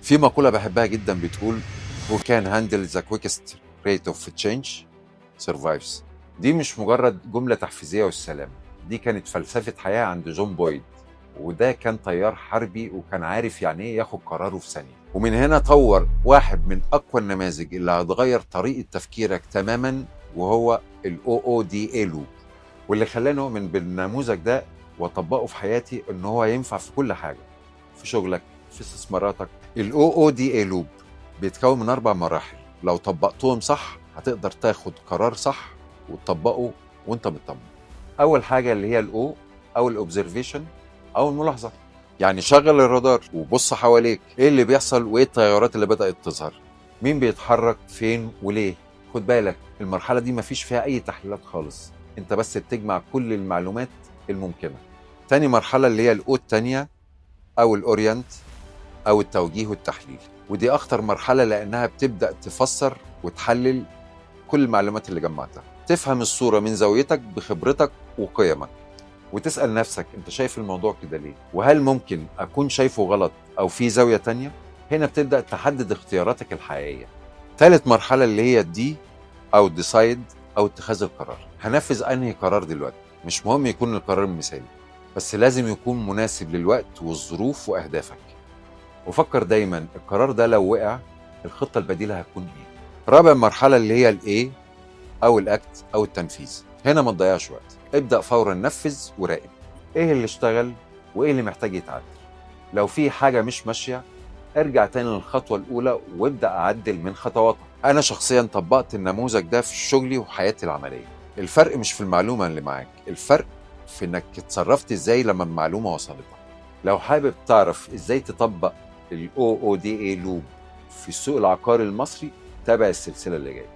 في مقولة بحبها جدا بتقول who can handle the quickest rate of change survives. دي مش مجرد جملة تحفيزية والسلام، دي كانت فلسفة حياة عند جون بويد، وده كان طيار حربي وكان عارف يعني ايه ياخد قراره في ثانية. ومن هنا طور واحد من أقوى النماذج اللي هتغير طريقة تفكيرك تماما، وهو ال OODA لوب، واللي خلاني نؤمن بالنموذج ده واطبقه في حياتي ان هو ينفع في كل حاجة، في شغلك، في استثماراتك. ال OODA لوب بيتكون من 4 مراحل، لو طبقتهم صح هتقدر تاخد قرار صح وتطبقه وانت مطمن. اول حاجه اللي هي الاو او الاوبزرفيشن او الملاحظه، يعني شغل الرادار وبص حواليك ايه اللي بيحصل وايه التغيرات اللي بدات تظهر، مين بيتحرك فين وليه. خد بالك المرحله دي مفيش فيها اي تحليلات خالص، انت بس بتجمع كل المعلومات الممكنه. تاني مرحله اللي هي الاو الثانيه او الاورينت او التوجيه والتحليل، ودي اخطر مرحله لانها بتبدا تفسر وتحلل كل المعلومات اللي جمعتها، تفهم الصوره من زاويتك بخبرتك وقيمك، وتسال نفسك انت شايف الموضوع كده ليه، وهل ممكن اكون شايفه غلط او في زاويه تانية. هنا بتبدا تحدد اختياراتك الحقيقيه. ثالث مرحله اللي هي الدي او ديسايد او اتخاذ القرار، هنفذ انهي قرار دلوقتي. مش مهم يكون القرار مثالي، بس لازم يكون مناسب للوقت والظروف واهدافك. وفكر دايما القرار ده لو وقع الخطة البديلة هتكون ايه. رابع مرحلة اللي هي الايه او الاكت او التنفيذ، هنا ما تضيعش وقت، ابدأ فورا نفذ وراقب ايه اللي اشتغل وايه اللي محتاج يتعدل. لو في حاجة مش ماشية ارجع تاني للخطوة الاولى وابدأ اعدل من خطواتها. انا شخصيا طبقت النموذج ده في شغلي وحياتي العملية. الفرق مش في المعلومة اللي معاك، الفرق في انك اتصرفت ازاي لما المعلومة وصلتك. لو حابب تعرف ازاي تطبق ال OODA لوب في السوق العقاري المصري، تابع السلسلة اللي جاية.